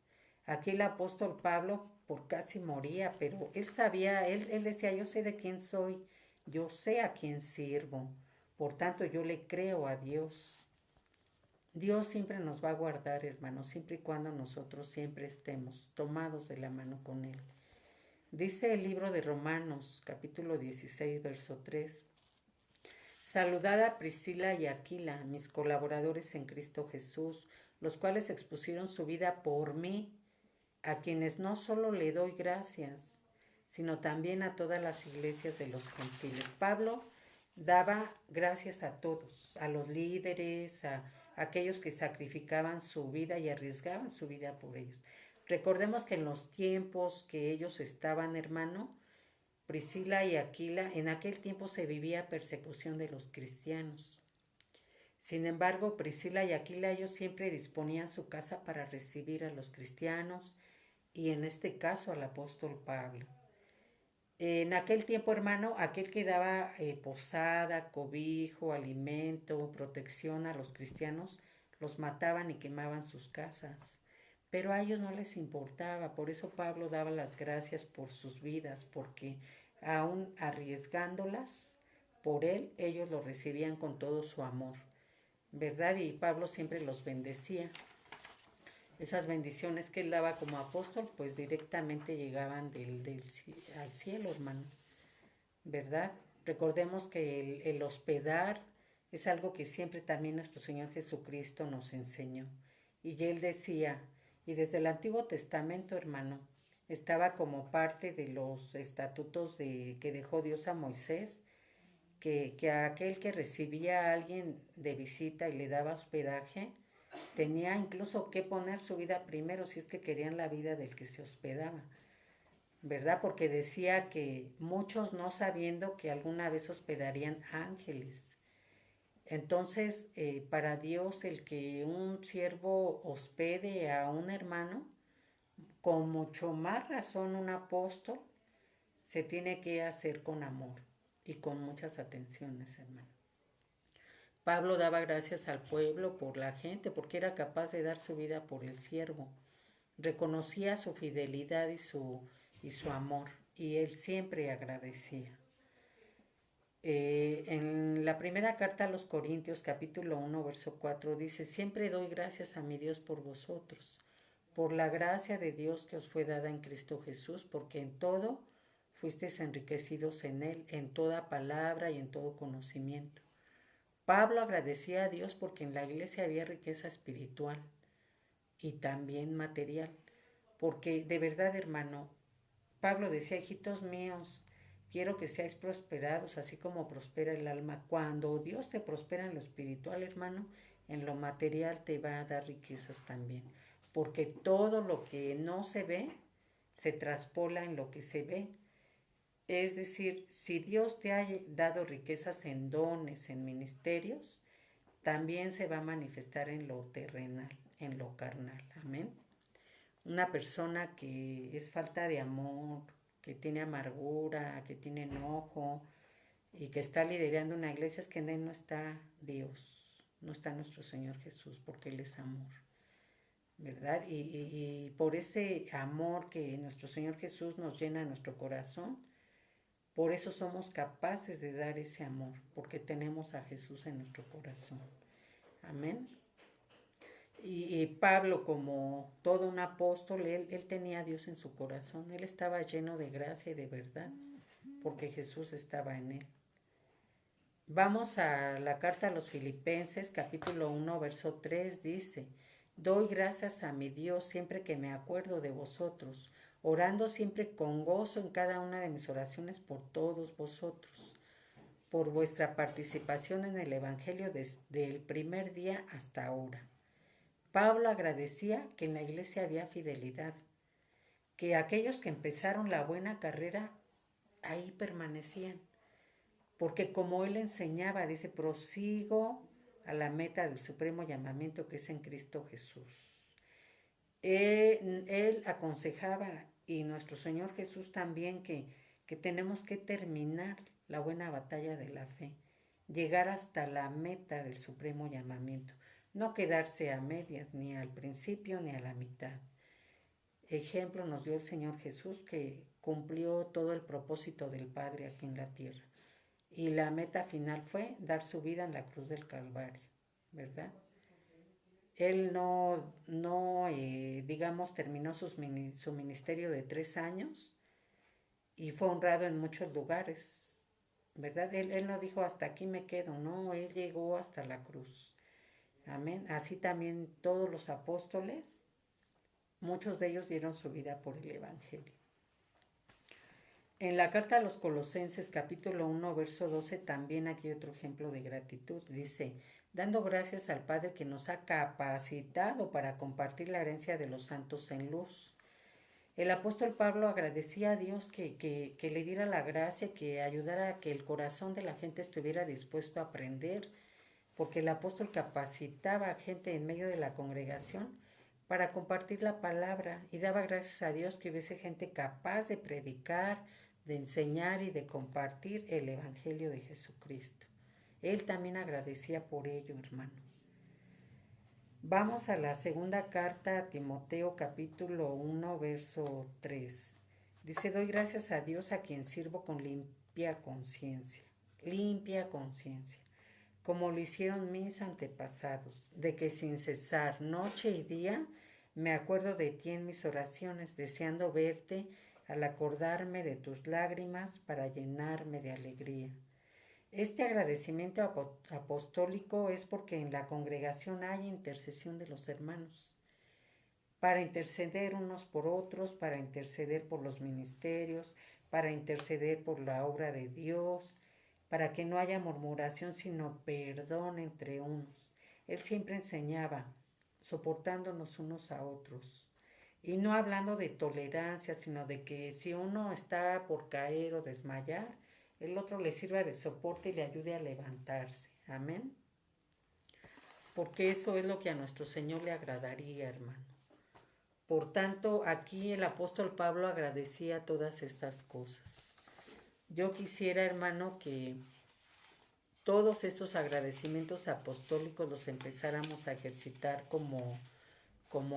Aquí el apóstol Pablo por casi moría, pero él sabía, él decía, yo sé de quién soy, yo sé a quién sirvo, por tanto yo le creo a Dios. Dios siempre nos va a guardar, hermanos, siempre y cuando nosotros siempre estemos tomados de la mano con Él. Dice el libro de Romanos, capítulo 16, verso 3. Saludad a Priscila y Aquila, mis colaboradores en Cristo Jesús, los cuales expusieron su vida por mí, a quienes no solo le doy gracias, sino también a todas las iglesias de los gentiles. Pablo daba gracias a todos, a los líderes, a aquellos que sacrificaban su vida y arriesgaban su vida por ellos. Recordemos que en los tiempos que ellos estaban, hermano, Priscila y Aquila, en aquel tiempo se vivía persecución de los cristianos. Sin embargo, Priscila y Aquila, ellos siempre disponían su casa para recibir a los cristianos y en este caso al apóstol Pablo. En aquel tiempo, hermano, aquel que daba posada, cobijo, alimento, protección a los cristianos, los mataban y quemaban sus casas. Pero a ellos no les importaba, por eso Pablo daba las gracias por sus vidas, porque aún arriesgándolas por él, ellos lo recibían con todo su amor, ¿verdad? Y Pablo siempre los bendecía. Esas bendiciones que él daba como apóstol, pues directamente llegaban al cielo, hermano, ¿verdad? Recordemos que el hospedar es algo que siempre también nuestro Señor Jesucristo nos enseñó. Y él decía, y desde el Antiguo Testamento, hermano, estaba como parte de los estatutos que dejó Dios a Moisés, que aquel que recibía a alguien de visita y le daba hospedaje, tenía incluso que poner su vida primero si es que querían la vida del que se hospedaba, ¿verdad? Porque decía que muchos no sabiendo que alguna vez hospedarían ángeles. Entonces, para Dios el que un siervo hospede a un hermano, con mucho más razón un apóstol, se tiene que hacer con amor y con muchas atenciones, hermano. Pablo daba gracias al pueblo por la gente, porque era capaz de dar su vida por el siervo. Reconocía su fidelidad y su amor, y él siempre agradecía. En la primera carta a los Corintios, capítulo 1, verso 4, dice, siempre doy gracias a mi Dios por vosotros, por la gracia de Dios que os fue dada en Cristo Jesús, porque en todo fuisteis enriquecidos en Él, en toda palabra y en todo conocimiento. Pablo agradecía a Dios porque en la iglesia había riqueza espiritual y también material, porque de verdad, hermano, Pablo decía, hijitos míos, quiero que seáis prosperados, así como prospera el alma. Cuando Dios te prospera en lo espiritual, hermano, en lo material te va a dar riquezas también, porque todo lo que no se ve se traspola en lo que se ve. Es decir, si Dios te ha dado riquezas en dones, en ministerios, también se va a manifestar en lo terrenal, en lo carnal. Amén. Una persona que es falta de amor, que tiene amargura, que tiene enojo y que está liderando una iglesia, es que en él no está Dios, no está nuestro Señor Jesús, porque Él es amor, ¿verdad? Y por ese amor que nuestro Señor Jesús nos llena en nuestro corazón, por eso somos capaces de dar ese amor, porque tenemos a Jesús en nuestro corazón. Amén. Y Pablo, como todo un apóstol, él tenía a Dios en su corazón, él estaba lleno de gracia y de verdad, porque Jesús estaba en él. Vamos a la carta a los Filipenses, capítulo 1, verso 3, dice, doy gracias a mi Dios siempre que me acuerdo de vosotros, orando siempre con gozo en cada una de mis oraciones por todos vosotros, por vuestra participación en el Evangelio desde el primer día hasta ahora. Pablo agradecía que en la iglesia había fidelidad, que aquellos que empezaron la buena carrera ahí permanecían, porque como él enseñaba, dice, prosigo a la meta del supremo llamamiento que es en Cristo Jesús. Él aconsejaba, y nuestro Señor Jesús también, que tenemos que terminar la buena batalla de la fe, llegar hasta la meta del supremo llamamiento, no quedarse a medias, ni al principio ni a la mitad. Ejemplo nos dio el Señor Jesús, que cumplió todo el propósito del Padre aquí en la tierra. Y la meta final fue dar su vida en la cruz del Calvario, ¿verdad? Él digamos, terminó su ministerio de 3 años y fue honrado en muchos lugares, ¿verdad? Él no dijo hasta aquí me quedo, no, él llegó hasta la cruz. Amén. Así también todos los apóstoles, muchos de ellos dieron su vida por el Evangelio. En la carta a los Colosenses capítulo 1 verso 12 también aquí otro ejemplo de gratitud. Dice, dando gracias al Padre que nos ha capacitado para compartir la herencia de los santos en luz. El apóstol Pablo agradecía a Dios que le diera la gracia, que ayudara a que el corazón de la gente estuviera dispuesto a aprender, porque el apóstol capacitaba a gente en medio de la congregación para compartir la palabra y daba gracias a Dios que hubiese gente capaz de predicar, de enseñar y de compartir el Evangelio de Jesucristo. Él también agradecía por ello, hermano. Vamos a la segunda carta a Timoteo capítulo 1 verso 3. Dice, doy gracias a Dios a quien sirvo con limpia conciencia, como lo hicieron mis antepasados, de que sin cesar, noche y día, me acuerdo de ti en mis oraciones, deseando verte al acordarme de tus lágrimas para llenarme de alegría. Este agradecimiento apostólico es porque en la congregación hay intercesión de los hermanos, para interceder unos por otros, para interceder por los ministerios, para interceder por la obra de Dios, para que no haya murmuración, sino perdón entre unos. Él siempre enseñaba, soportándonos unos a otros. Y no hablando de tolerancia, sino de que si uno está por caer o desmayar, el otro le sirva de soporte y le ayude a levantarse. Amén. Porque eso es lo que a nuestro Señor le agradaría, hermano. Por tanto, aquí el apóstol Pablo agradecía todas estas cosas. Yo quisiera, hermano, que todos estos agradecimientos apostólicos los empezáramos a ejercitar como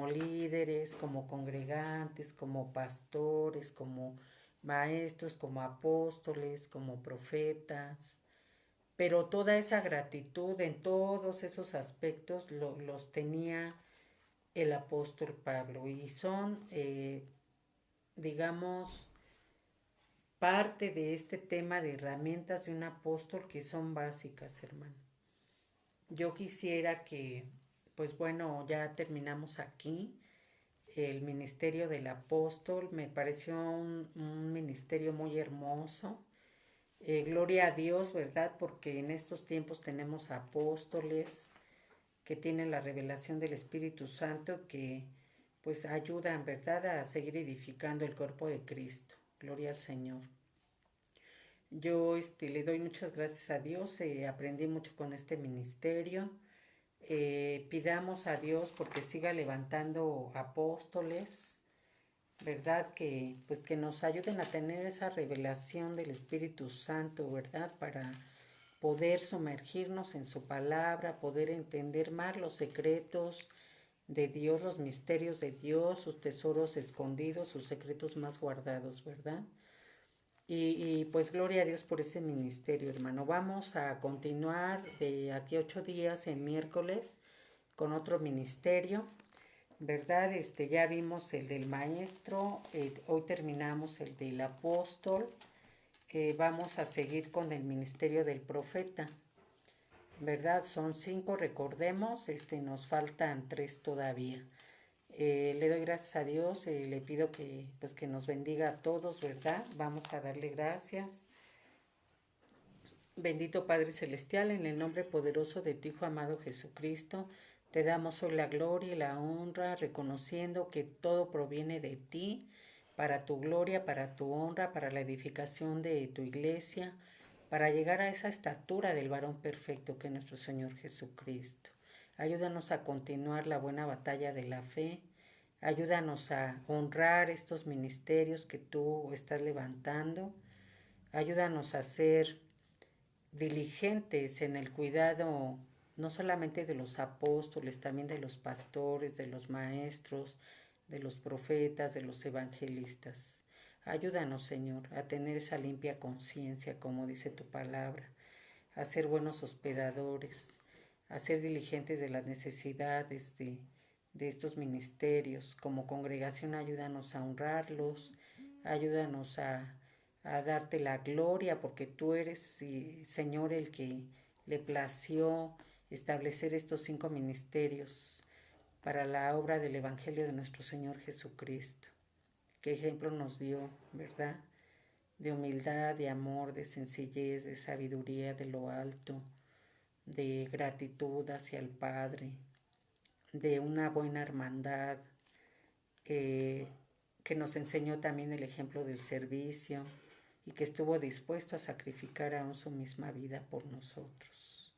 líderes, como congregantes, como pastores, como maestros, como apóstoles, como profetas. Pero toda esa gratitud en todos esos aspectos los tenía el apóstol Pablo y son, digamos, parte de este tema de herramientas de un apóstol que son básicas, hermano. Yo quisiera que, pues bueno, ya terminamos aquí. El ministerio del apóstol me pareció un ministerio muy hermoso. Gloria a Dios, ¿verdad? Porque en estos tiempos tenemos apóstoles que tienen la revelación del Espíritu Santo que pues ayudan, ¿verdad?, a seguir edificando el cuerpo de Cristo. Gloria al Señor. Yo le doy muchas gracias a Dios, aprendí mucho con este ministerio. Pidamos a Dios porque siga levantando apóstoles, ¿verdad? Que pues que nos ayuden a tener esa revelación del Espíritu Santo, ¿verdad? Para poder sumergirnos en su palabra, poder entender más los secretos de Dios, los misterios de Dios, sus tesoros escondidos, sus secretos más guardados, ¿verdad? Y pues gloria a Dios por ese ministerio, hermano. Vamos a continuar de aquí 8 días en miércoles con otro ministerio, ¿verdad? Ya vimos el del maestro, hoy terminamos el del apóstol, vamos a seguir con el ministerio del profeta, ¿verdad? Son 5, recordemos, nos faltan 3 todavía. Le doy gracias a Dios, le pido que, pues, que nos bendiga a todos, ¿verdad? Vamos a darle gracias. Bendito Padre Celestial, en el nombre poderoso de tu Hijo amado Jesucristo, te damos hoy la gloria y la honra, reconociendo que todo proviene de ti, para tu gloria, para tu honra, para la edificación de tu iglesia, para llegar a esa estatura del varón perfecto que es nuestro Señor Jesucristo. Ayúdanos a continuar la buena batalla de la fe. Ayúdanos a honrar estos ministerios que tú estás levantando. Ayúdanos a ser diligentes en el cuidado no solamente de los apóstoles, también de los pastores, de los maestros, de los profetas, de los evangelistas. Ayúdanos, Señor, a tener esa limpia conciencia, como dice tu palabra, a ser buenos hospedadores, a ser diligentes de las necesidades de estos ministerios. Como congregación, ayúdanos a honrarlos, ayúdanos a darte la gloria, porque tú eres, Señor, el que le plació establecer estos 5 ministerios para la obra del Evangelio de nuestro Señor Jesucristo. Qué ejemplo nos dio, ¿verdad? De humildad, de amor, de sencillez, de sabiduría, de lo alto, de gratitud hacia el Padre, de una buena hermandad, que nos enseñó también el ejemplo del servicio y que estuvo dispuesto a sacrificar aún su misma vida por nosotros.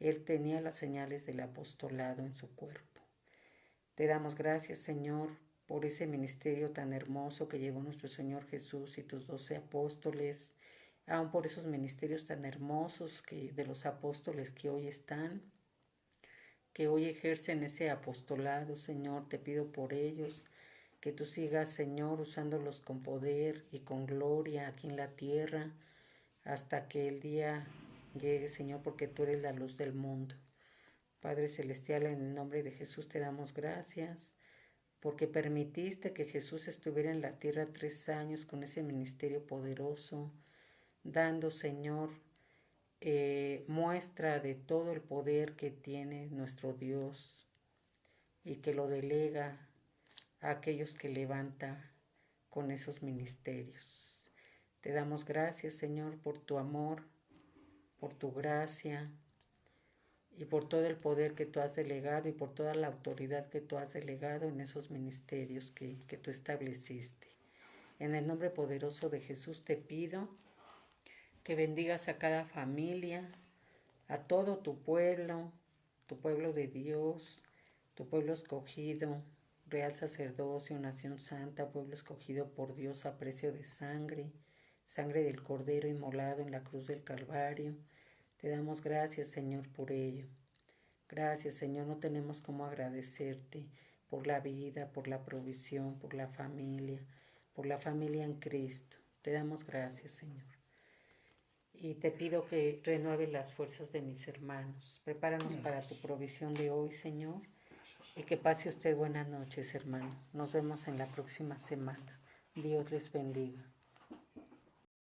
Él tenía las señales del apostolado en su cuerpo. Te damos gracias, Señor, por ese ministerio tan hermoso que llevó nuestro Señor Jesús y tus 12 apóstoles, aún por esos ministerios tan hermosos de los apóstoles que hoy están, que hoy ejercen ese apostolado. Señor, te pido por ellos, que tú sigas, Señor, usándolos con poder y con gloria aquí en la tierra, hasta que el día llegue, Señor, porque tú eres la luz del mundo. Padre Celestial, en el nombre de Jesús te damos gracias, porque permitiste que Jesús estuviera en la tierra 3 años con ese ministerio poderoso, dando, Señor, muestra de todo el poder que tiene nuestro Dios y que lo delega a aquellos que levanta con esos ministerios. Te damos gracias, Señor, por tu amor, por tu gracia y por todo el poder que tú has delegado y por toda la autoridad que tú has delegado en esos ministerios que tú estableciste. En el nombre poderoso de Jesús te pido que bendigas a cada familia, a todo tu pueblo de Dios, tu pueblo escogido, real sacerdocio, nación santa, pueblo escogido por Dios a precio de sangre, sangre del Cordero inmolado en la cruz del Calvario. Te damos gracias, Señor, por ello. Gracias, Señor, no tenemos cómo agradecerte por la vida, por la provisión, por la familia en Cristo. Te damos gracias, Señor. Y te pido que renueves las fuerzas de mis hermanos. Prepáranos para tu provisión de hoy, Señor. Y que pase usted buenas noches, hermano. Nos vemos en la próxima semana. Dios les bendiga.